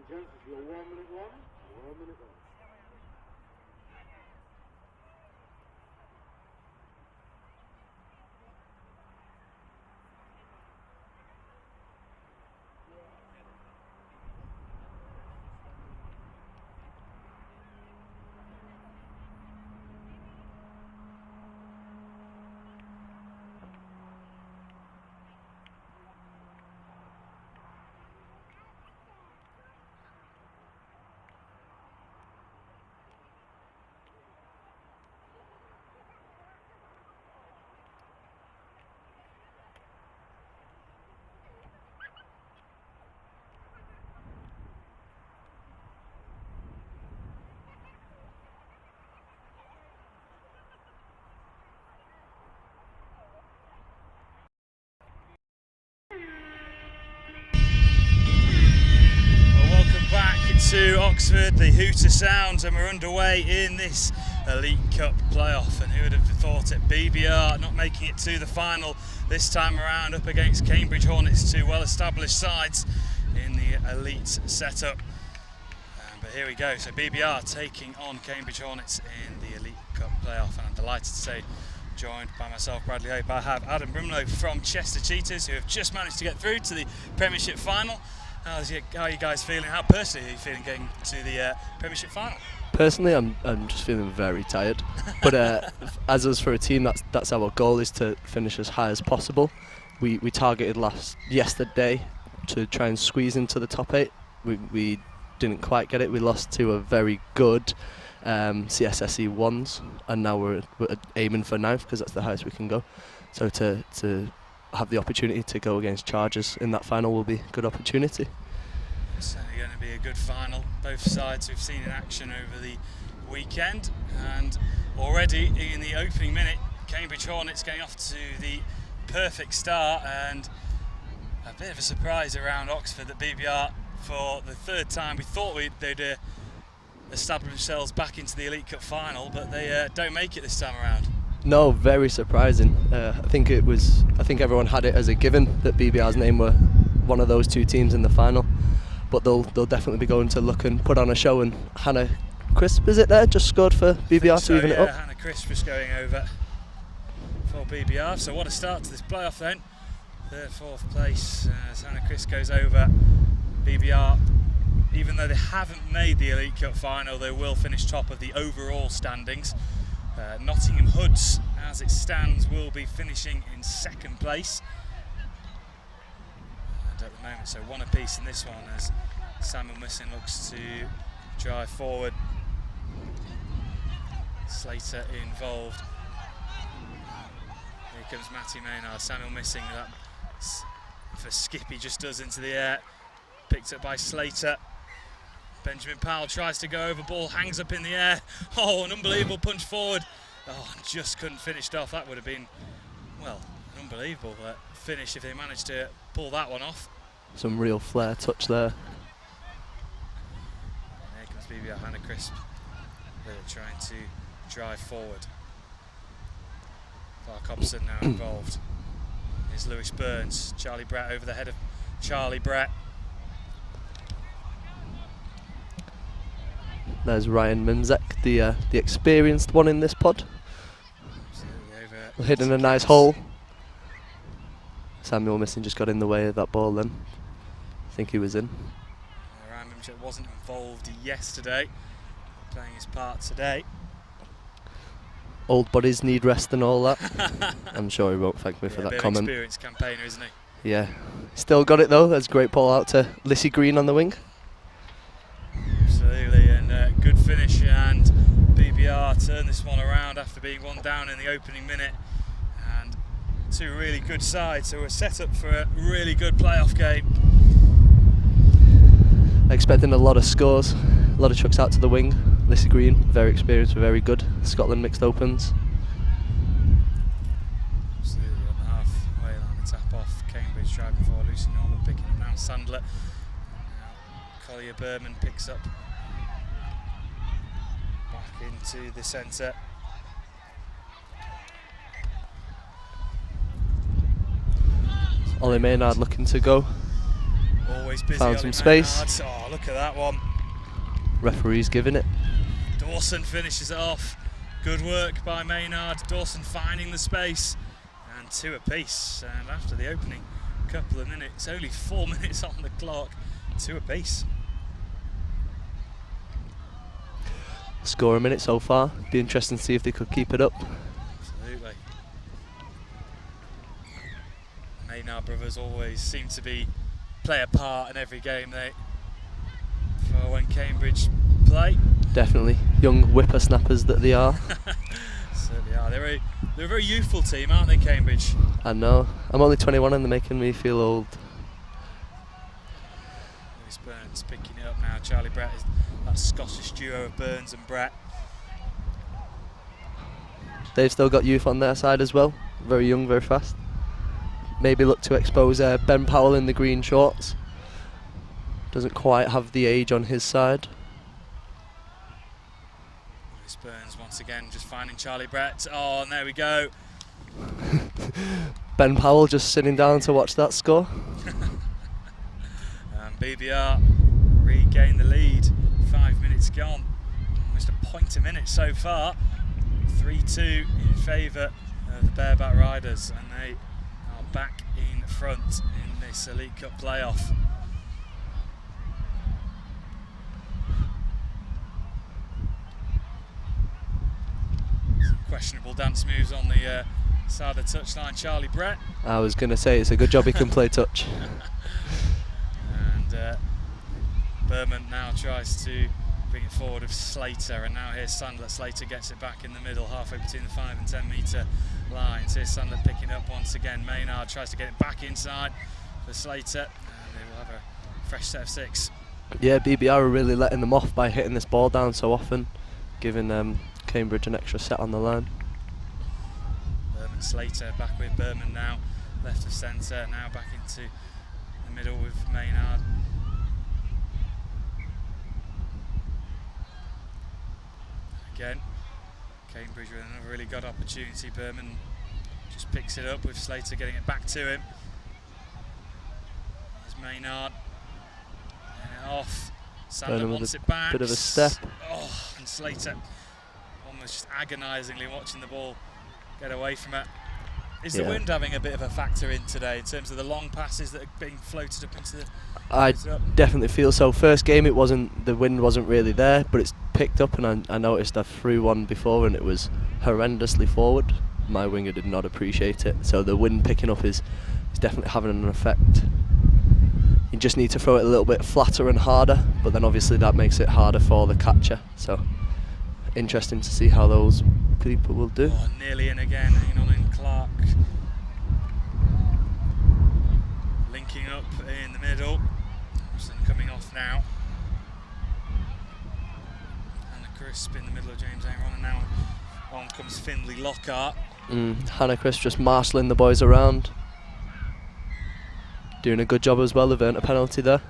and gents, this is your 1 minute one. 1 minute one. To Oxford, the Hooter sounds, and we're underway in this Elite Cup playoff. And who would have thought it? BBR not making it to the final this time around, up against Cambridge Hornets, two well-established sides in the elite setup. But here we go. So BBR taking on Cambridge Hornets in the Elite Cup playoff, and I'm delighted to say, joined by myself, Bradley Hope, I have Adam Brimlow from Chester Cheetahs, who have just managed to get through to the Premiership final. How are you guys feeling? How personally are you feeling going to the Premiership final? Personally, I'm just feeling very tired. But as us for a team, that's our goal, is to finish as high as possible. We targeted yesterday to try and squeeze into the top 8. We didn't quite get it. We lost to a very good CSSE 1s, and now we're aiming for 9th because that's the highest we can go. So to have the opportunity to go against Chargers in that final will be a good opportunity. It's certainly going to be a good final. Both sides we've seen in action over the weekend, and already in the opening minute, Cambridge Hornets getting off to the perfect start, and a bit of a surprise around Oxford that BBR, for the third time, we thought they'd establish themselves back into the Elite Cup final, but they don't make it this time around. No, very surprising. I think everyone had it as a given that BBR's name were one of those two teams in the final, but they'll definitely be going to look and put on a show. And Hannah Crisp, is it there, just scored for BBR to even it up? Yeah, Hannah Crisp was going over for BBR. So what a start to this playoff then. 3rd, 4th place as Hannah Crisp goes over. BBR, even though they haven't made the Elite Cup final, they will finish top of the overall standings. Nottingham Hoods, as it stands, will be finishing in 2nd place. And at the moment, so one apiece in this one as Samuel Missing looks to drive forward. Slater involved. Here comes Matty Maynard. Samuel Missing, that for skip he just does into the air. Picked up by Slater. Benjamin Powell tries to go over, ball hangs up in the air. Oh, an unbelievable punch forward. Oh, just couldn't finish it off. That would have been, well, an unbelievable finish if they managed to pull that one off. Some real flair touch there. And here comes BBR, Hannah Crisp. They're trying to drive forward. Clark Hobson now involved. Here's Lewis Burns. Charlie Brett over the head of Charlie Brett. There's Ryan Mimzek, the experienced one in this pod. Hitting a nice hole. Samuel Missing just got in the way of that ball then. I think he was in. Ryan Mimzek wasn't involved yesterday, playing his part today. Old bodies need rest and all that. I'm sure he won't thank me for that comment. Experienced campaigner, isn't he? Yeah. Still got it though. That's a great ball out to Lissy Green on the wing. Absolutely, and good finish, and BBR turned this one around after being 1 down in the opening minute, and two really good sides, so we're set up for a really good playoff game. Expecting a lot of scores, a lot of chucks out to the wing. Lissy Green, very experienced, very good. Scotland mixed opens. Absolutely, on the halfway line, the tap off. Cambridge driving forward, Lucy Norman picking up now Sandler. Collier Berman picks up back into the centre. Ollie Maynard looking to go. Always busy. Found Ollie some space. Maynard. Oh, look at that one. Referee's giving it. Dawson finishes it off. Good work by Maynard. Dawson finding the space. And 2 apiece. And after the opening couple of minutes, only 4 minutes on the clock, 2 apiece. Score a minute so far. Be interesting to see if they could keep it up. Absolutely. Maynard brothers always seem to play a part in every game for when Cambridge play. Definitely. Young whippersnappers that they are. Certainly are. They're a very youthful team, aren't they, Cambridge? I know. I'm only 21 and they're making me feel old. Lewis Burns picking it up now. Charlie Brett is that Scottish duo of Burns and Brett. They've still got youth on their side as well. Very young, very fast. Maybe look to expose Ben Powell in the green shorts. Doesn't quite have the age on his side. Lewis Burns once again just finding Charlie Brett. Oh, and there we go. Ben Powell just sitting down to watch that score. And BBR regain the lead. 5 minutes gone. Almost a point a minute so far. 3-2 in favour of the Bareback Riders, and they are back in front in this Elite Cup playoff. Some questionable dance moves on the side of the touchline. Charlie Brett. I was going to say it's a good job he can play touch. And Berman now tries to bring it forward with Slater, and now here's Sandler. Slater gets it back in the middle, halfway between the 5 and 10 metre lines. Here's Sandler picking up once again. Maynard tries to get it back inside for Slater, and they will have a fresh set of 6. Yeah, BBR are really letting them off by hitting this ball down so often, giving Cambridge an extra set on the line. Berman Slater back with Berman now, left of centre, now back into the middle with Maynard. Again, Cambridge with another really good opportunity. Berman just picks it up with Slater getting it back to him. There's Maynard. And off. Sandler wants it back. Bit of a step. Oh, and Slater almost just agonisingly watching the ball get away from it. Is the wind having a bit of a factor in today in terms of the long passes that are being floated up into the... I definitely feel so. First game the wind wasn't really there, but it's picked up, and I noticed I threw one before and it was horrendously forward. My winger did not appreciate it, so the wind picking up is definitely having an effect. You just need to throw it a little bit flatter and harder, but then obviously that makes it harder for the catcher, so interesting to see how those people will do. Oh, nearly in again, Enon and Clark linking up in the middle. Thompson coming off now. Hannah Crisp in the middle of James Aaron, and now on comes Finley Lockhart. Hannah Crisp just marshalling the boys around. Doing a good job as well. They've earned a penalty there.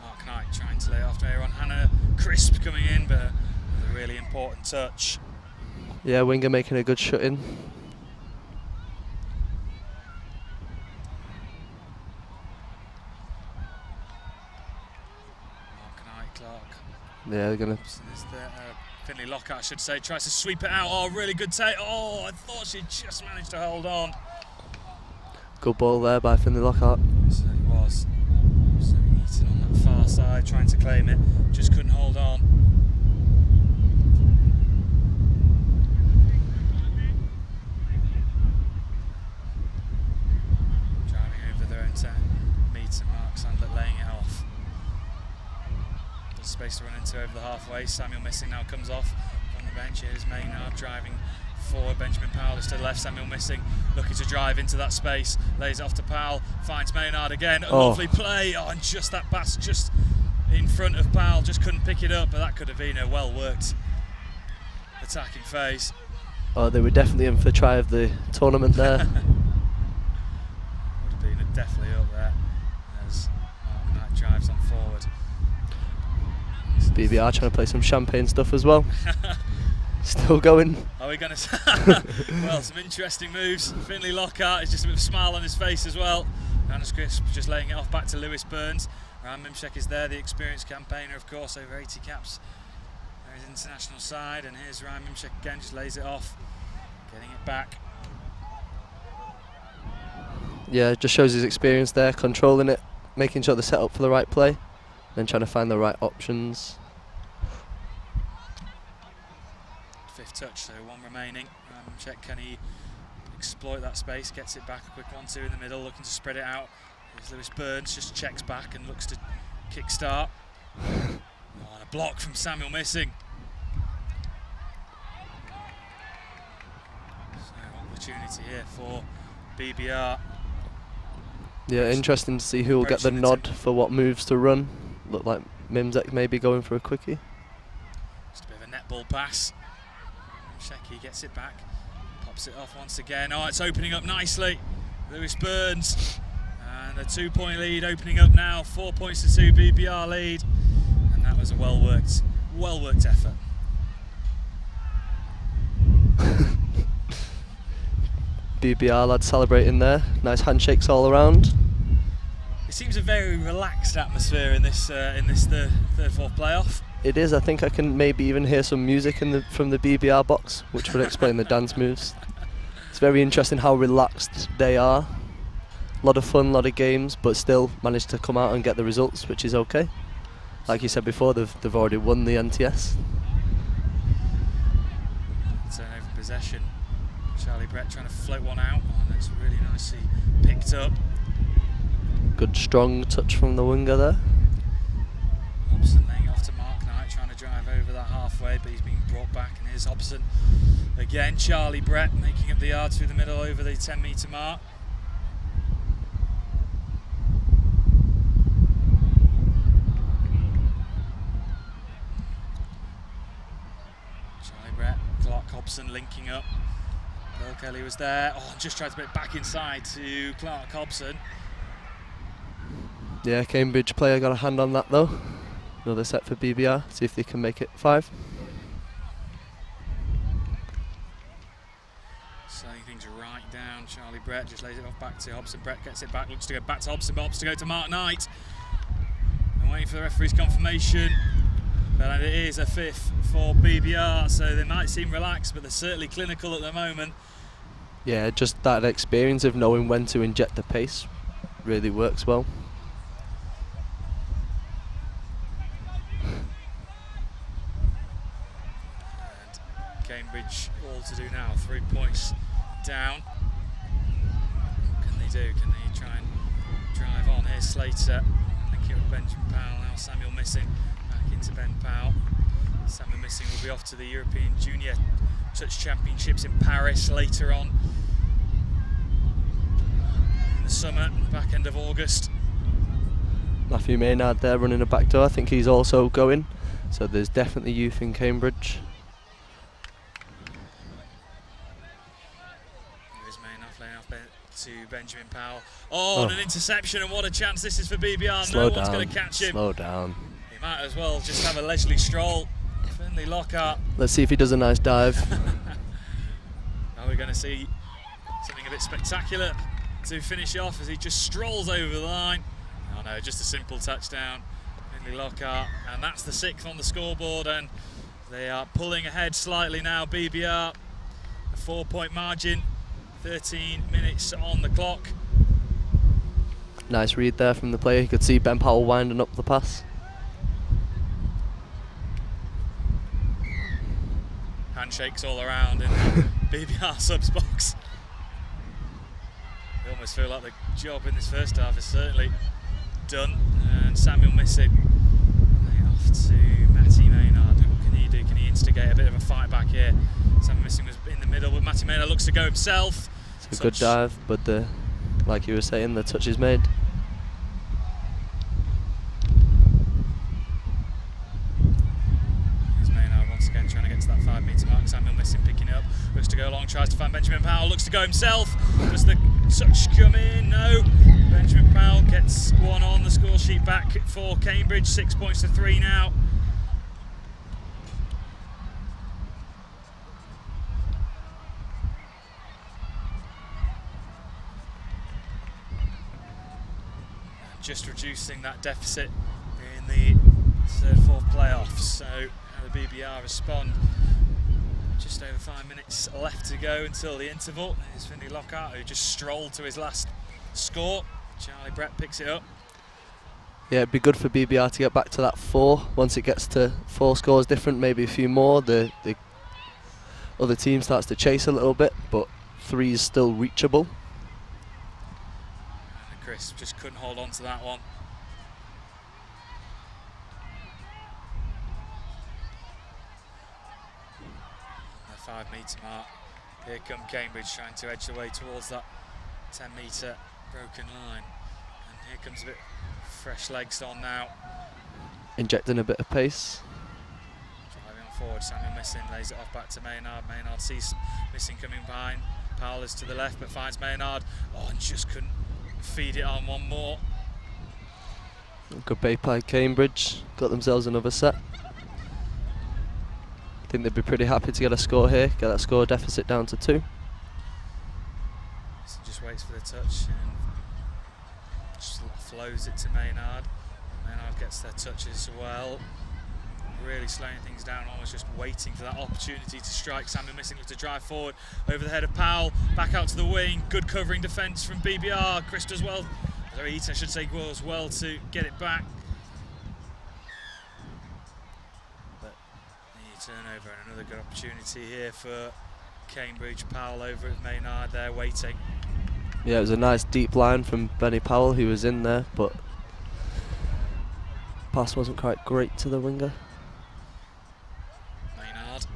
Mark Knight trying to lay it after Aaron. Hannah Crisp coming in, but with a really important touch. Yeah, winger making a good shut in. Yeah, they're gonna. Finley Lockhart, I should say, tries to sweep it out. Oh, really good take. Oh, I thought she just managed to hold on. Good ball there by Finley Lockhart. Certainly was. So Eaton on that far side, trying to claim it, just couldn't hold on. Driving over their own 10 metre mark, Sandler laying it off. Space to run into over the halfway. Samuel Missing now comes off on the bench. Here's Maynard driving forward. Benjamin Powell is to the left. Samuel Missing looking to drive into that space. Lays it off to Powell. Finds Maynard again. A lovely play. Oh, and just that pass just in front of Powell. Just couldn't pick it up, but that could have been a well worked attacking phase. Oh, they were definitely in for the try of the tournament there. Would have been definitely up there as Mark Knight drives on forward. So BBR trying to play some champagne stuff as well. Still going. Are we going to... Well, some interesting moves. Finley Lockhart is just a bit of a smile on his face as well. Hannes Crisp just laying it off back to Lewis Burns. Ryan Mimshek is there, the experienced campaigner, of course, over 80 caps. There's international side, and here's Ryan Mimshek again, just lays it off, getting it back. Yeah, just shows his experience there, controlling it, making sure they're set up for the right play, then trying to find the right options. Fifth touch, so one remaining. Ryan Mimshek, can he exploit that space? Gets it back, a quick 1-2 in the middle, looking to spread it out. Here's Lewis Burns, just checks back and looks to kick-start. And a block from Samuel Missing. So opportunity here for BBR. Yeah, interesting to see who will get the nod for what moves to run. Look like Mimzek maybe going for a quickie. Just a bit of a netball pass. Sheki gets it back, pops it off once again. Oh, it's opening up nicely. Lewis Burns. And a 2-point lead opening up now. 4 points to 2, BBR lead. And that was a well-worked effort. BBR lads celebrating there. Nice handshakes all around. It seems a very relaxed atmosphere in this third, fourth playoff. It is. I think I can maybe even hear some music from the BBR box, which would explain the dance moves. It's very interesting how relaxed they are. A lot of fun, a lot of games, but still managed to come out and get the results, which is okay. Like you said before, they've already won the NTS. Turnover possession. Charlie Brett trying to float one out. Oh, that's really nicely picked up. Good strong touch from the winger there. Hobson laying off to Mark Knight, trying to drive over that halfway, but he's being brought back, and here's Hobson. Again, Charlie Brett making up the yard through the middle over the 10-metre mark. Charlie Brett, Clark Hobson linking up. Bill Kelly was there. Oh, just tried to put it back inside to Clark Hobson. Yeah, Cambridge player got a hand on that though. Another set for BBR, see if they can make it 5. Slowing things right down. Charlie Brett just lays it off back to Hobson. Brett gets it back, looks to go back to Hobson, but Hobson to go to Mark Knight. And waiting for the referee's confirmation. But it is a 5th for BBR, so they might seem relaxed, but they're certainly clinical at the moment. Yeah, just that experience of knowing when to inject the pace really works well. And Cambridge all to do now, 3 points down. What can they do? Can they try and drive on? Here's Slater, thank you, Benjamin Powell, now Samuel Missing. Back into Ben Powell. Samuel Missing will be off to the European Junior Touch Championships in Paris later on in the summer, back end of August. Matthew Maynard there running a back door. I think he's also going. So there's definitely youth in Cambridge. Here's Maynard playing off to Benjamin Powell. Oh, and an interception, and what a chance this is for BBR. Slow no down. One's going to catch him. Slow down. He might as well just have a leisurely stroll. Finley Lockhart. Let's see if he does a nice dive. Now we're going to see something a bit spectacular to finish off as he just strolls over the line. Oh no, just a simple touchdown. Finley Lockhart, and that's the 6th on the scoreboard, and they are pulling ahead slightly now. BBR, a 4-point margin, 13 minutes on the clock. Nice read there from the player. You could see Ben Powell winding up the pass. Handshakes all around in the BBR subs box. They almost feel like the job in this first half is certainly done. And Samuel Missing off to Matty Maynard. What can he do? Can he instigate a bit of a fight back here? Samuel Missing was in the middle, but Matty Maynard looks to go himself. It's a good dive, but like you were saying, the touch is made. Again, trying to get to that 5-metre mark. Samuel Missing picking it up. Looks to go long, tries to find Benjamin Powell. Looks to go himself. Does the touch come in? No. Benjamin Powell gets one on the score sheet back for Cambridge. 6 points to 3 now. just reducing that deficit in the third, fourth playoffs. So how the BBR respond? Just over 5 minutes left to go until the interval. Here's Finley Lockhart, who just strolled to his last score. Charlie Brett picks it up. Yeah, it'd be good for BBR to get back to that 4. Once it gets to 4 scores different, maybe a few more, the other team starts to chase a little bit, but 3 is still reachable. And Chris just couldn't hold on to that one. The 5 metre mark. Here come Cambridge trying to edge their way towards that 10 metre broken line. And here comes a bit fresh legs on now. Injecting a bit of pace. Driving on forward, Samuel Missing lays it off back to Maynard. Maynard sees Missing coming behind. Powell is to the left but finds Maynard. Oh, and just couldn't feed it on one more. Good play by Cambridge. Got themselves another set. I think they'd be pretty happy to get a score here. Get that score deficit down to 2. So just waits for the touch and just flows it to Maynard. Maynard gets their touches as well. Really slowing things down, almost just waiting for that opportunity to strike. Samuel Missing looks to drive forward over the head of Powell, back out to the wing. Good covering defence from BBR. Chris does well, Eaton I should say, goes well to get it back. But the turnover and another good opportunity here for Cambridge. Powell over at Maynard there waiting. Yeah, it was a nice deep line from Benny Powell, who was in there, but pass wasn't quite great to the winger. Maynard.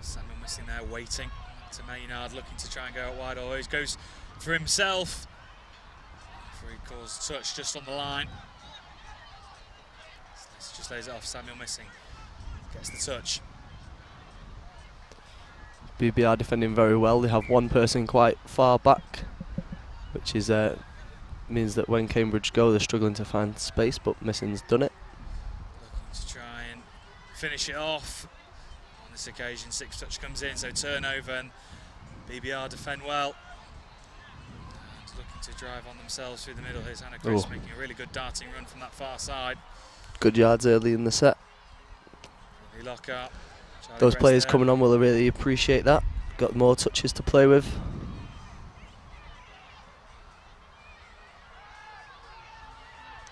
Samuel Missing there waiting. To Maynard looking to try and go out wide, although he goes for himself. Referee calls touch just on the line. Just lays it off. Samuel Missing gets the touch. BBR defending very well. They have one person quite far back, which is means that when Cambridge go, they're struggling to find space, but Missing's done it. Looking to try and finish it off. On this occasion, 6 touch comes in, so turnover, and BBR defend well. And looking to drive on themselves through the middle. Here's Hannah Chris making a really good darting run from that far side. Good yards early in the set. Lockhart. Those players coming on will really appreciate that. Got more touches to play with.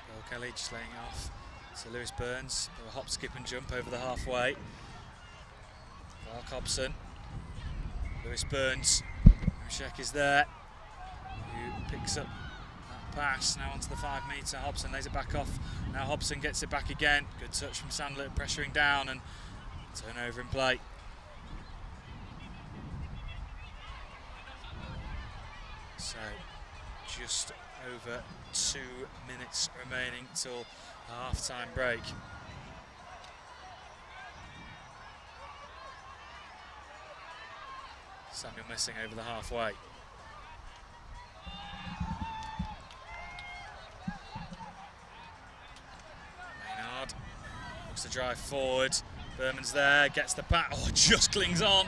Bill Kelly just laying it off to Lewis Burns. A hop, skip and jump over the halfway. Clark Hobson. Lewis Burns. Rushek is there. Who picks up that pass. Now onto the 5 metre. Hobson lays it back off. Now Hobson gets it back again. Good touch from Sandler, pressuring down and turnover in play. So just over 2 minutes remaining till half-time break. Samuel Missing over the halfway. Maynard looks to drive forward. Berman's there, gets the back, oh, just clings on.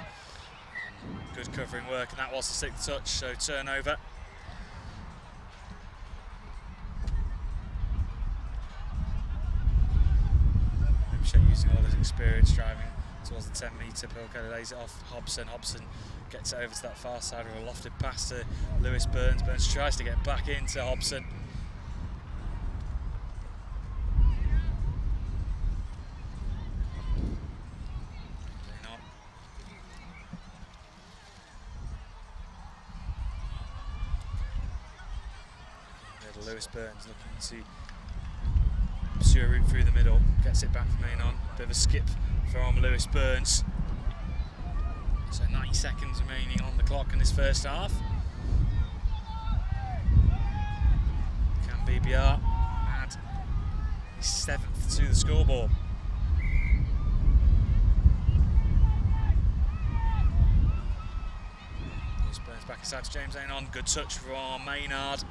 Good covering work, and that was the 6th touch, so turnover. Rushek using all his experience driving towards the 10 metre. Bill Kelly lays it off Hobson. Hobson gets it over to that far side with a lofted pass to Lewis Burns. Burns tries to get back into Hobson. Lewis Burns looking to pursue a route through the middle, gets it back from Maynard. Bit of a skip from Lewis Burns. So 90 seconds remaining on the clock in this first half. Can BBR add his 7th to the scoreboard? Lewis Burns back inside to James Anon. Good touch from Maynard.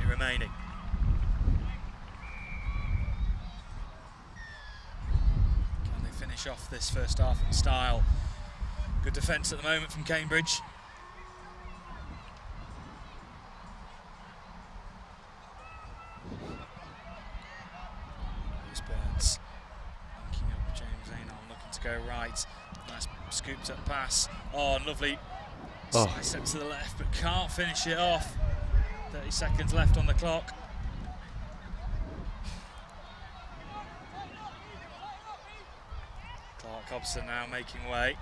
Remaining. Can they finish off this first half in style? Good defence at the moment from Cambridge. right. Nice scooped up pass. Oh, lovely side step to the left, but can't finish it off. 30 seconds left on the clock. Clark Hobson now making way.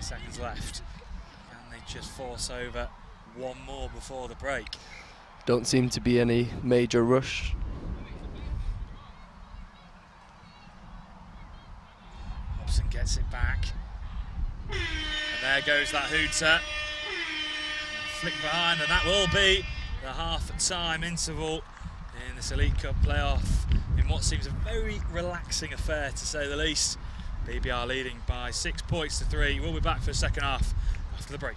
Seconds left. Can they just force over one more before the break? Don't seem to be any major rush. Hobson gets it back. And there goes that hooter. Flick behind, and that will be the half-time interval in this Elite Cup playoff in what seems a very relaxing affair, to say the least. BBR leading by 6 points to 3. We'll be back for the second half after the break.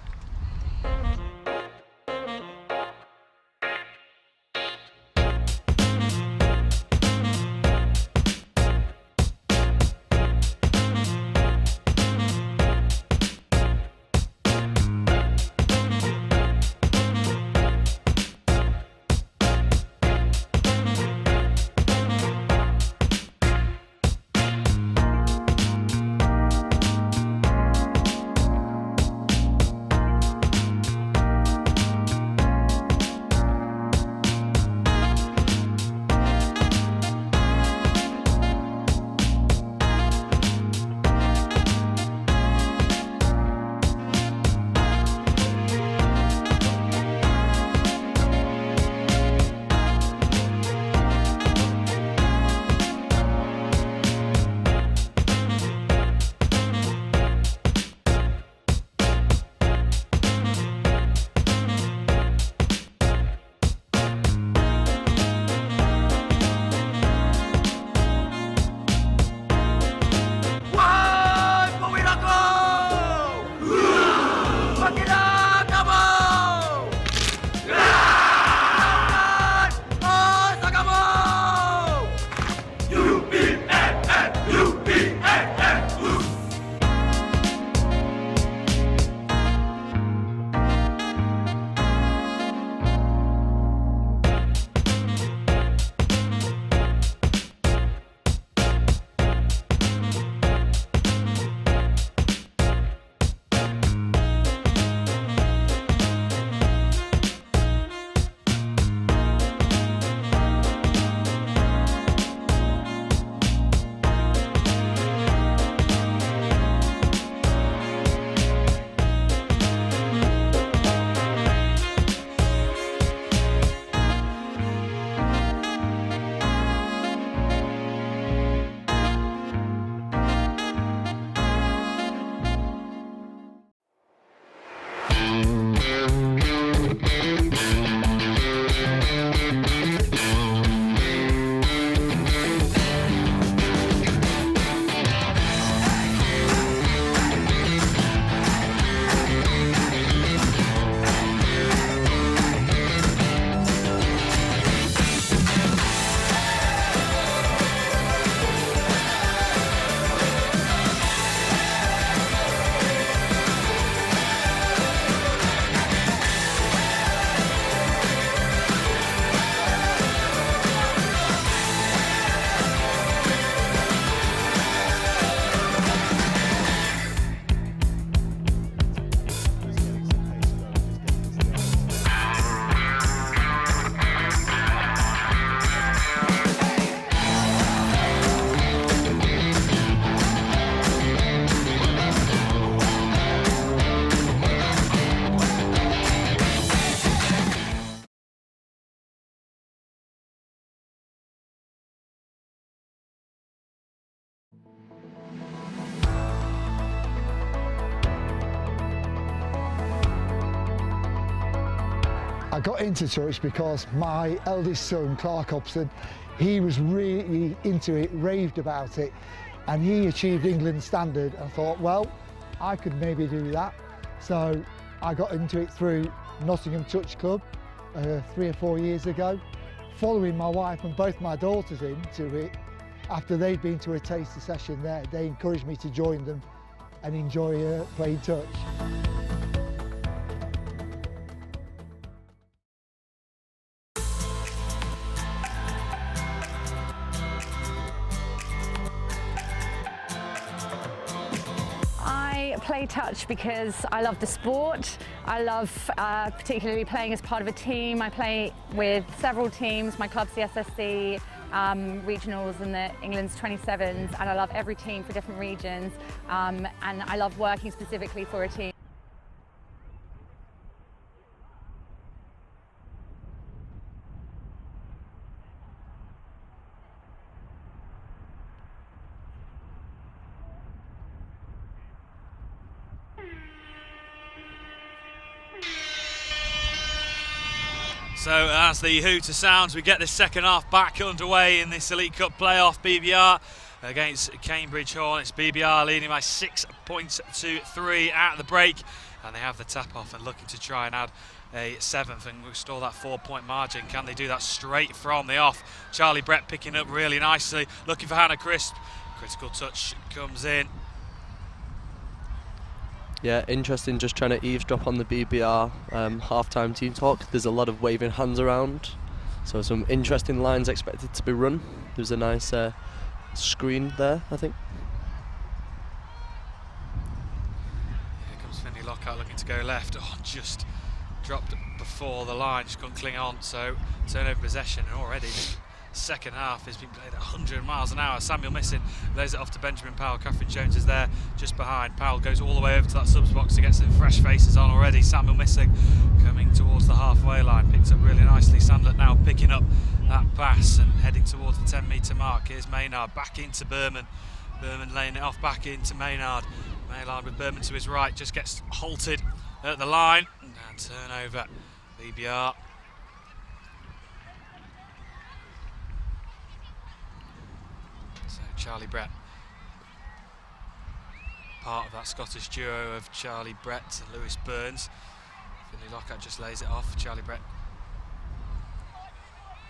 I got into touch because my eldest son, Clark Hobson, he was really into it, raved about it, and he achieved England standard. I thought, well, I could maybe do that. So I got into it through Nottingham Touch Club 3 or 4 years ago. Following my wife and both my daughters into it, after they'd been to a taster session there, they encouraged me to join them and enjoy playing touch. I play touch because I love the sport. I love particularly playing as part of a team. I play with several teams. My club's the SSC, regionals and the England's 27s, and I love every team for different regions, and I love working specifically for a team. So as the hooter sounds, we get the second half back underway in this Elite Cup playoff. BBR against Cambridge Hornets. BBR leading by 6 points to 3 at the break, and they have the tap off and looking to try and add a 7th and restore that 4-point margin. Can they do that straight from the off? Charlie Brett picking up really nicely, looking for Hannah Crisp. Critical touch comes in. Yeah, interesting, just trying to eavesdrop on the BBR half-time team talk. There's a lot of waving hands around, so some interesting lines expected to be run. There's a nice screen there, I think. Here comes Finley Lockhart looking to go left. Oh, just dropped before the line, just couldn't cling on, so turnover possession, and already second half has been played at 100 miles an hour. Samuel missing, lays it off to Benjamin Powell. Catherine Jones is there just behind. Powell goes all the way over to that subs box to get some fresh faces on already. Samuel missing, coming towards the halfway line, picked up really nicely. Sandlett now picking up that pass and heading towards the 10-metre mark. Here's Maynard back into Berman. Berman laying it off back into Maynard. Maynard with Berman to his right, just gets halted at the line and turnover. BBR. Charlie Brett, part of that Scottish duo of Charlie Brett and Lewis Burns. Finley Lockhart just lays it off. Charlie Brett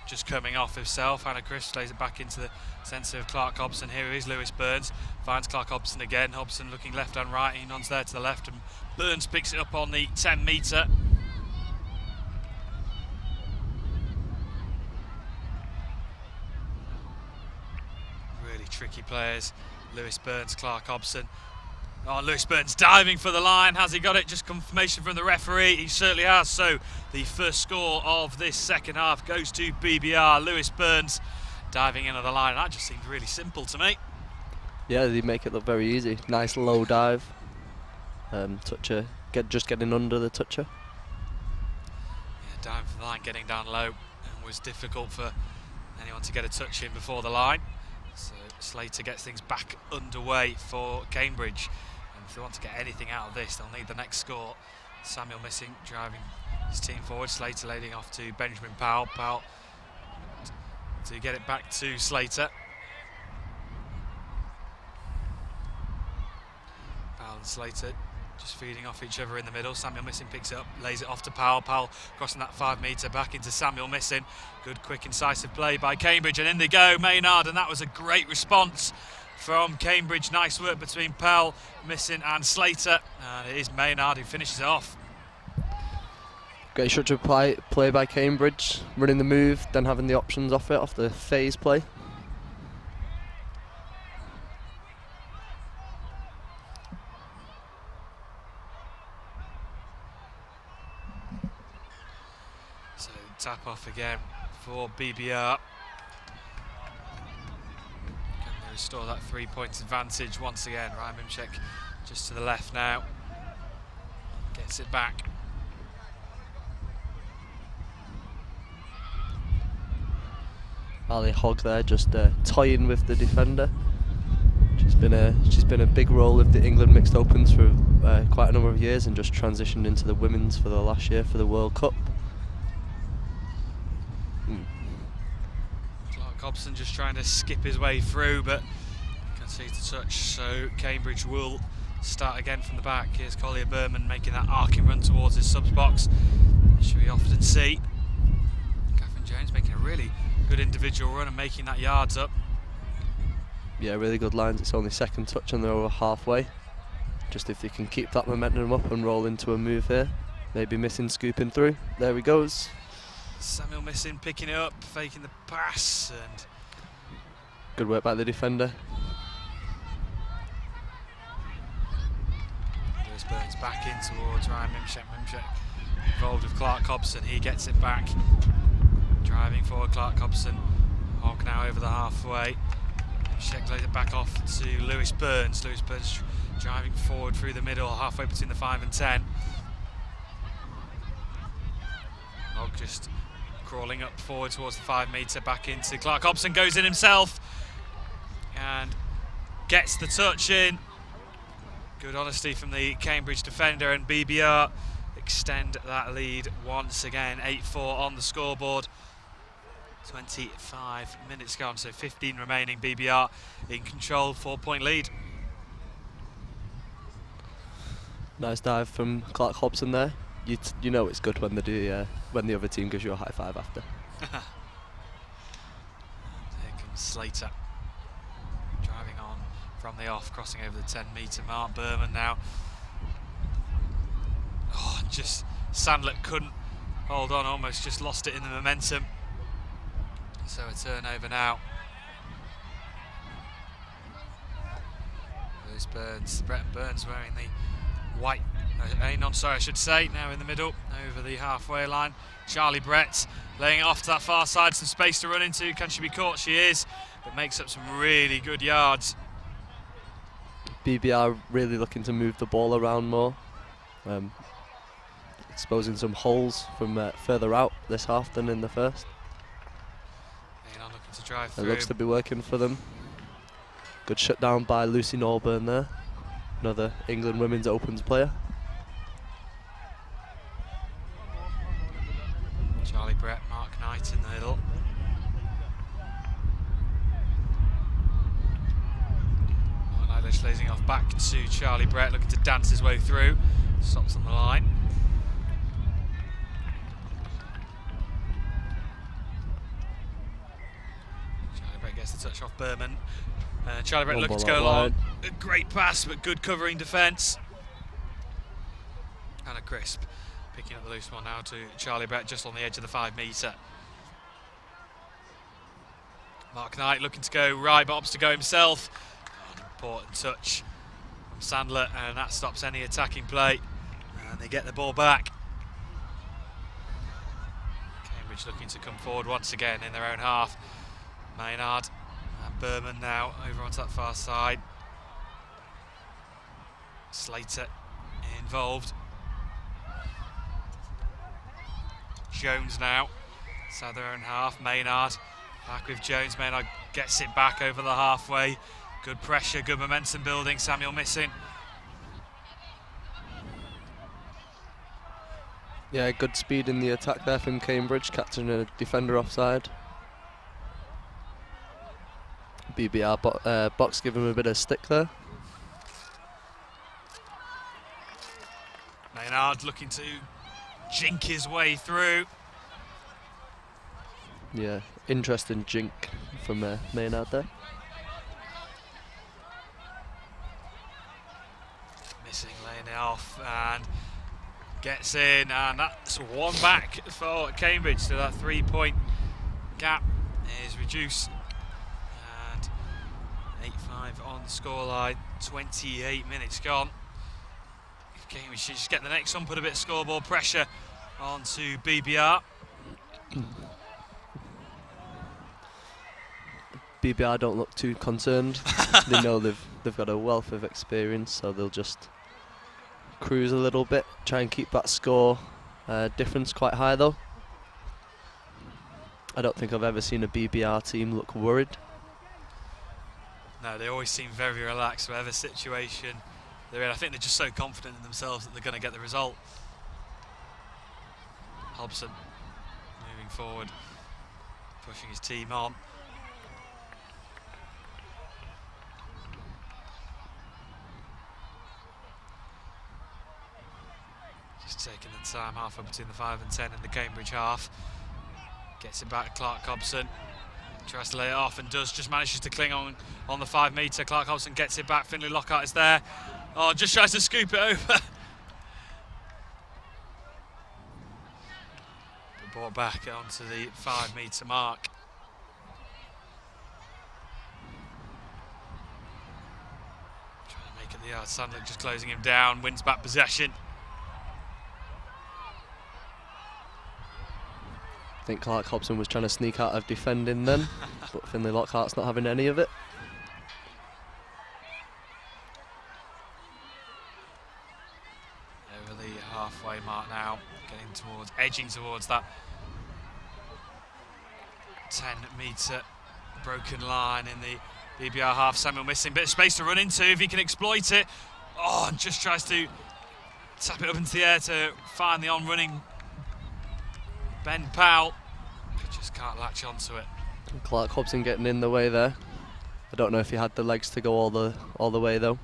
just coming off himself. Hannah Crisp lays it back into the centre of Clark Hobson. Here is Lewis Burns, finds Clark Hobson again. Hobson looking left and right, he nods there to the left, and Burns picks it up on the 10-metre. Tricky players, Lewis Burns, Clark Hobson. Oh, Lewis Burns diving for the line. Has he got it? Just confirmation from the referee. He certainly has. So the first score of this second half goes to BBR. Lewis Burns diving into the line. That just seemed really simple to me. Yeah, they make it look very easy. Nice low dive. Toucher, just getting under the toucher. Yeah, diving for the line, getting down low, and was difficult for anyone to get a touch in before the line. So Slater gets things back underway for Cambridge, and if they want to get anything out of this, they'll need the next score. Samuel missing, driving his team forward. Slater leading off to Benjamin Powell. Powell to get it back to Slater. Powell and Slater just feeding off each other in the middle. Samuel missing picks it up, lays it off to Powell. Powell crossing that 5-metre back into Samuel missing. Good, quick, incisive play by Cambridge, and in they go, Maynard, and that was a great response from Cambridge. Nice work between Powell, missing, and Slater, and it is Maynard who finishes it off. Great structured play by Cambridge, running the move, then having the options off it, off the phase play. Tap off again for BBR. Can they restore that 3-point advantage once again? Ryan Mimchek just to the left now. Gets it back. Ali Hogg there, just toying with the defender. She's been a big role of the England Mixed Opens for quite a number of years, and just transitioned into the women's for the last year for the World Cup. Clark Hobson just trying to skip his way through, but concedes the touch, so Cambridge will start again from the back. Here's Collier Berman making that arcing run towards his subs box, which we often see. Catherine Jones making a really good individual run and making that yards up. Yeah, really good lines. It's only second touch and they're over halfway. Just if they can keep that momentum up and roll into a move here. Maybe missing, scooping through. There he goes. Samuel missing, picking it up, faking the pass, and good work by the defender. back in towards Ryan Mimshek. Mimshek involved with Clark Hobson. He gets it back. Driving forward, Clark Hobson. Hogg now over the halfway. Mimshek lays it back off to Lewis Burns. Lewis Burns driving forward through the middle, halfway between the 5 and 10. Hogg just crawling up forward towards the 5 metre, back into Clark Hobson, goes in himself and gets the touch in. Good honesty from the Cambridge defender, and BBR extend that lead once again. 8-4 on the scoreboard. 25 minutes gone, so 15 remaining. BBR in control, 4-point lead. Nice dive from Clark Hobson there. You know it's good when they do when the other team gives you a high five after. There comes Slater driving on from the off, crossing over the 10 metre mark. Berman now. Oh, just Sandler couldn't hold on, almost just lost it in the momentum. So a turnover now. Lewis Burns, Brett Burns wearing the white, I should say, now in the middle, over the halfway line. Charlie Brett laying it off to that far side, some space to run into. Can she be caught? She is, but makes up some really good yards. BBR really looking to move the ball around more, exposing some holes from further out this half than in the first. Looking to drive through. It looks to be working for them. Good shutdown by Lucy Norburn there, another England women's opens player. Charlie Brett, Mark Knight in the middle. Mark Knight lazing off back to Charlie Brett, looking to dance his way through. Stops on the line. Charlie Brett gets the touch off Berman. Charlie Brett looking to go along. A great pass, but good covering defence. Hannah Crisp picking up the loose one now to Charlie Brett, just on the edge of the 5 metre. Mark Knight looking to go right, but opts to go himself. Oh, an important touch from Sandler, and that stops any attacking play. And they get the ball back. Cambridge looking to come forward once again in their own half. Maynard and Berman now over onto that far side. Slater involved. Jones now, inside their own half. Maynard back with Jones. Maynard gets it back over the halfway. Good pressure, good momentum building. Samuel missing. Yeah, good speed in the attack there from Cambridge, catching a defender offside. BBR box giving him a bit of stick there. Maynard looking to jink his way through. Yeah, interesting jink from Maynard there. Missing, laying it off, and gets in, and that's one back for Cambridge, so that 3-point gap is reduced. And 8-5 on the scoreline, 28 minutes gone. Cambridge should just get the next one, put a bit of scoreboard pressure onto BBR. BBR don't look too concerned. They know they've got a wealth of experience, so they'll just cruise a little bit, try and keep that score difference quite high though. I don't think I've ever seen a BBR team look worried. No, they always seem very relaxed, whatever situation they're in. I think they're just so confident in themselves that they're going to get the result. Hobson moving forward, pushing his team on. Just taking the time, halfway between the 5 and 10 in the Cambridge half. Gets it back, Clark Hobson. Tries to lay it off and just manages to cling on the 5 metre. Clark Hobson gets it back, Finlay Lockhart is there. Oh, just tries to scoop it over. But brought back onto the 5 metre mark. Trying to make it Yeah, Sandler just closing him down, wins back possession. I think Clark Hobson was trying to sneak out of defending then, but Finlay Lockhart's not having any of it. Over the halfway mark now, edging towards that 10-metre broken line in the BBR half. Samuel missing, bit of space to run into if he can exploit it. Oh, and just tries to tap it up into the air to find the on-running Ben Powell. He just can't latch onto it. Clark Hobson getting in the way there. I don't know if he had the legs to go all the way though.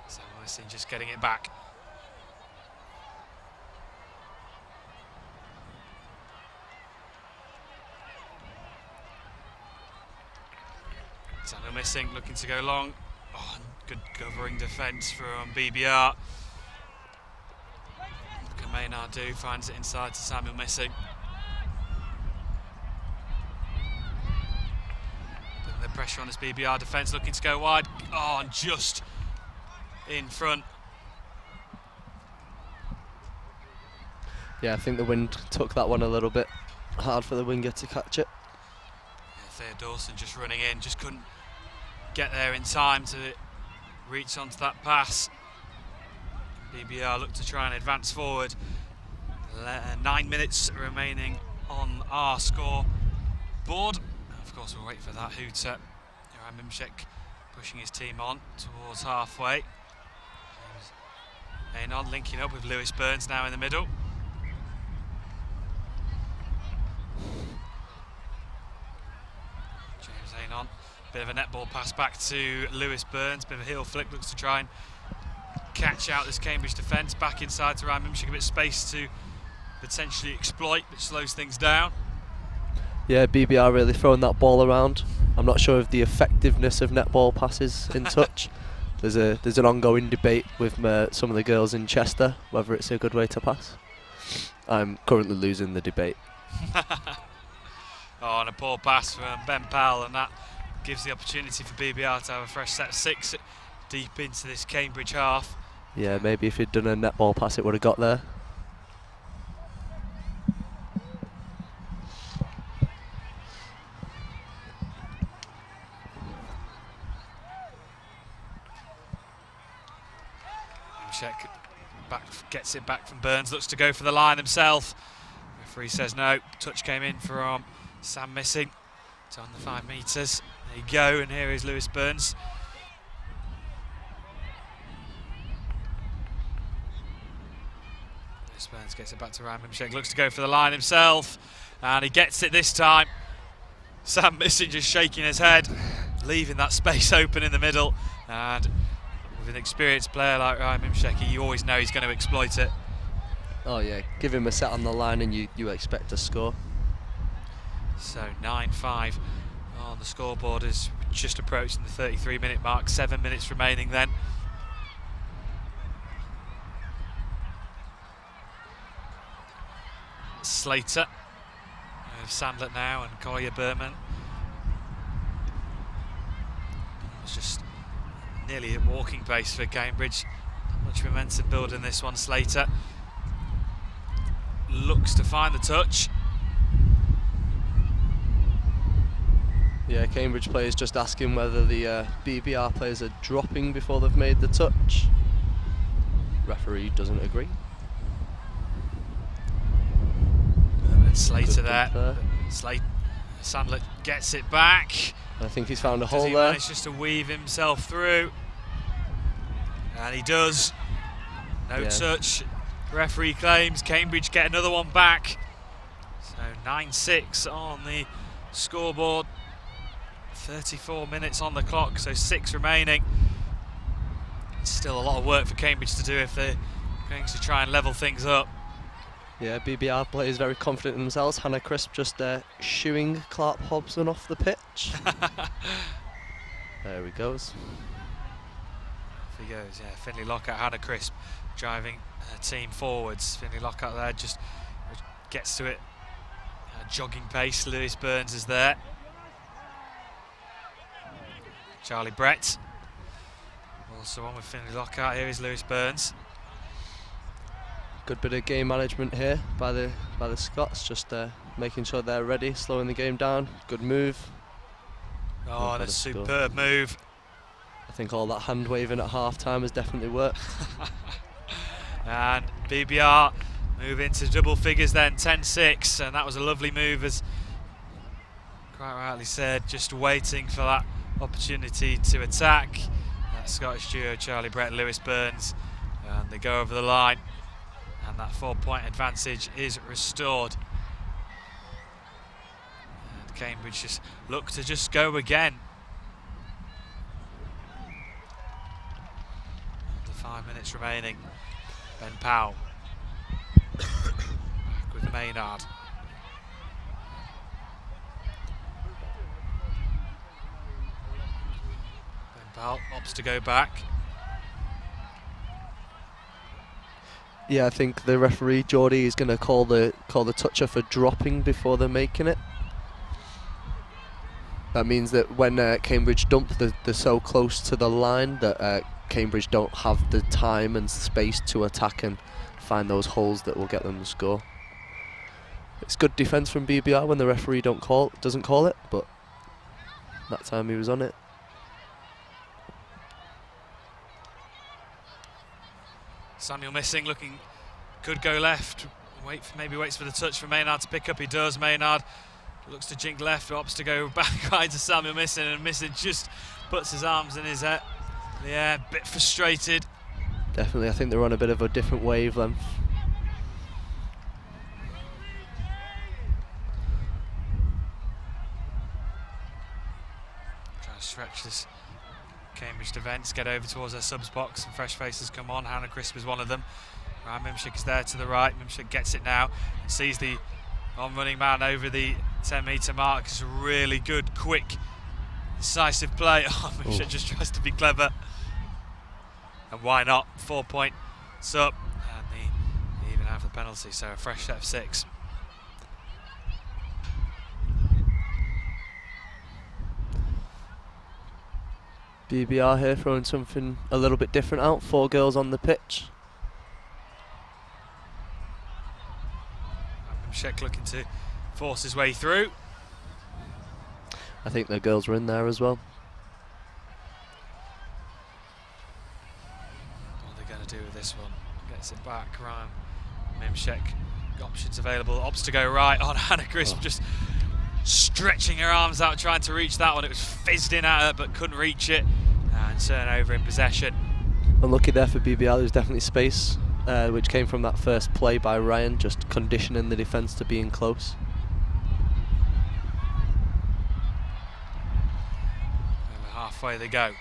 Samuel missing, just getting it back. Samuel missing, looking to go long. Oh, good covering defence from BBR. What can Maynard do? Finds it inside to Samuel missing. Putting the pressure on his BBR defence, looking to go wide. Oh, and just in front. Yeah, I think the wind took that one a little bit. Hard for the winger to catch it. Yeah, Theo Dawson just running in, just couldn't get there in time to reach onto that pass. BBR look to try and advance forward. 9 minutes remaining on our score board. Of course, we'll wait for that hooter. Joran Mimshek pushing his team on towards halfway. Anon linking up with Lewis Burns now in the middle. James Anon. Bit of a netball pass back to Lewis Burns, bit of a heel flick, looks to try and catch out this Cambridge defence. Back inside to Ryan Mimshek, a bit of space to potentially exploit, which slows things down. Yeah, BBR really throwing that ball around. I'm not sure of the effectiveness of netball passes in touch. There's an ongoing debate with some of the girls in Chester whether it's a good way to pass. I'm currently losing the debate. Oh, and a poor pass from Ben Powell, and that gives the opportunity for BBR to have a fresh set of 6 deep into this Cambridge half. Yeah, maybe if he'd done a netball pass it would have got there. Check back, gets it back from Burns, looks to go for the line himself. Referee says no. Touch came in from Sam Missing. It's on the 5 metres. There you go, and here is Lewis Burns. Lewis Burns gets it back to Ryan Mimshek, looks to go for the line himself, and he gets it this time. Sam Missing just shaking his head, leaving that space open in the middle, and with an experienced player like Ryan Mimshek, you always know he's going to exploit it. Oh yeah, give him a set on the line and you expect a score. So 9-5 on the scoreboard is just approaching the 33-minute mark. 7 minutes remaining then. Slater, Sandler now, and Collier Berman. It's just nearly at walking pace for Cambridge. Much momentum building this one. Slater looks to find the touch. Yeah, Cambridge players just asking whether the BBR players are dropping before they've made the touch. Referee doesn't agree. Slater there. Sandler gets it back. I think he's found a hole Does he there. manage just to weave himself through? And he does. No touch. Referee claims Cambridge get another one back. So 9-6 on the scoreboard. 34 minutes on the clock, so 6 remaining. Still a lot of work for Cambridge to do if they're going to try and level things up. Yeah, BBR players very confident in themselves. Hannah Crisp just shooing Clark Hobson off the pitch. There he goes. Off he goes, yeah. Finlay Lockhart, Hannah Crisp driving her team forwards. Finlay Lockhart there just gets to it at jogging pace. Lewis Burns is there. Charlie Brett. Also on with Finley Lockhart. Here is Lewis Burns. Good bit of game management here by the Scots, just making sure they're ready, slowing the game down. Good move. Oh, and a superb move. I think all that hand waving at half time has definitely worked. And BBR move into double figures then, 10-6, and that was a lovely move, as quite rightly said, just waiting for that opportunity to attack. That Scottish duo, Charlie Brett, Lewis Burns, and they go over the line, and that 4-point advantage is restored. And Cambridge just look to just go again. Under 5 minutes remaining. Ben Powell back with Maynard. Ben Powell opts to go back. Yeah, I think the referee Geordie is going to call the toucher for dropping before they're making it. That means that when Cambridge dump, they're so close to the line that Cambridge don't have the time and space to attack and find those holes that will get them the score. It's good defence from BBR when the referee doesn't call it, but that time he was on it. Samuel Missing looking, could go left. Maybe waits for the touch for Maynard to pick up. He does. Maynard looks to jink left, opts to go back right to Samuel Missing, and Missing just puts his arms in his head. Yeah, a bit frustrated. Definitely, I think they're on a bit of a different wavelength. Trying to stretch this Cambridge defence, get over towards their subs box, and fresh faces come on. Hannah Crisp is one of them. Ryan Mimshik is there to the right. Mimshik gets it now and sees the on-running man over the 10-metre mark. It's a really good, quick, decisive play. Oh, Mimshik just tries to be clever. And why not? 4 points up, and they even have the penalty, so a fresh set of 6. BBR here throwing something a little bit different out. 4 girls on the pitch. Mimshik looking to force his way through. I think the girls were in there as well. What are they going to do with this one? Gets it back. Ryan Mimshik, options available. Opts to go right on Hannah Crisp, just stretching her arms out, trying to reach that one. It was fizzed in at her, but couldn't reach it. And turnover in possession. Unlucky there for BBR. There's definitely space, which came from that first play by Ryan, just conditioning the defence to being close. Over halfway they go.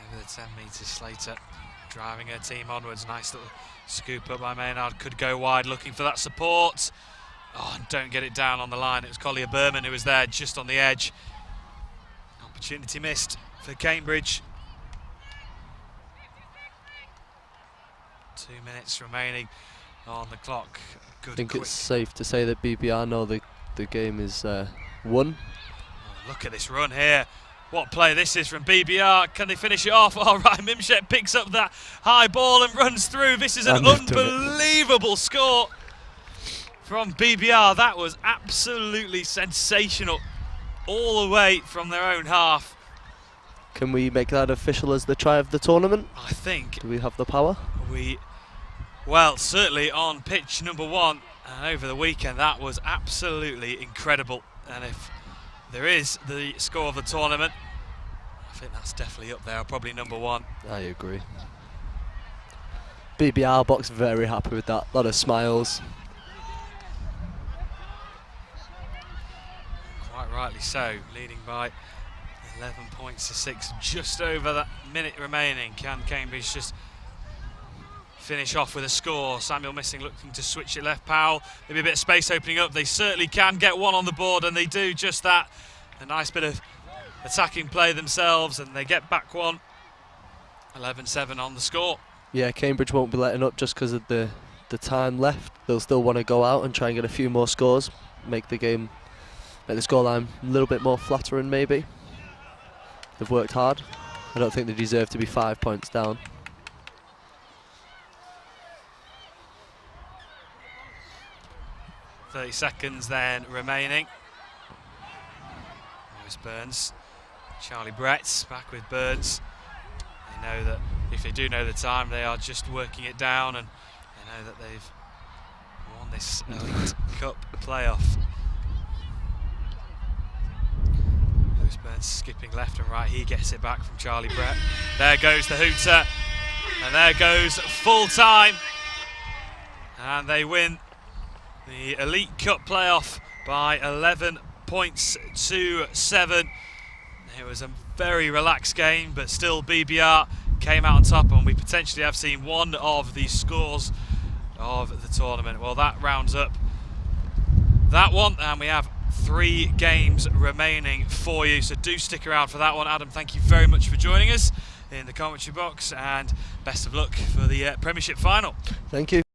Over the 10 metres, Slater driving her team onwards. Nice little scoop up by Maynard. Could go wide, looking for that support. Oh, and don't get it down on the line. It was Collier Berman who was there just on the edge. Opportunity missed for Cambridge. 2 minutes remaining on the clock. Good, I think quick. it's safe to say that BBR know the game is won. Oh, look at this run here. What play this is from BBR. Can they finish it off? All right, Mimshek picks up that high ball and runs through. This is an unbelievable score from BBR. That was absolutely sensational. All the way from their own half. Can we make that official as the try of the tournament? I think. Do we have the power? Well, certainly on pitch number 1 and over the weekend, that was absolutely incredible. And if there is the score of the tournament, I think that's definitely up there, probably number 1. I agree. BBR box very happy with that. A lot of smiles. Quite rightly so, leading by 11 points to 6, just over that minute remaining. Can Cambridge just finish off with a score? Samuel Missing looking to switch it left. Powell, maybe a bit of space opening up. They certainly can get one on the board, and they do just that. A nice bit of attacking play themselves, and they get back one. 11-7 on the score. Yeah, Cambridge won't be letting up just because of the time left. They'll still want to go out and try and get a few more scores, make the game make the scoreline a little bit more flattering maybe. They've worked hard. I don't think they deserve to be 5 points down. .30 seconds then remaining. There's Burns. Charlie Brett's back with Burns. They know that if they do know the time, they are just working it down, and they know that they've won this Elite Cup playoff. Lewis Burns skipping left and right. He gets it back from Charlie Brett. There goes the hooter, and there goes full time, and they win the Elite Cup playoff by 11 points to 7. It was a very relaxed game, but still BBR came out on top, and we potentially have seen one of the scores of the tournament. Well, that rounds up that one, and we have 3 games remaining for you, so do stick around for that one. Adam, thank you very much for joining us in the commentary box, and best of luck for the Premiership final. Thank you.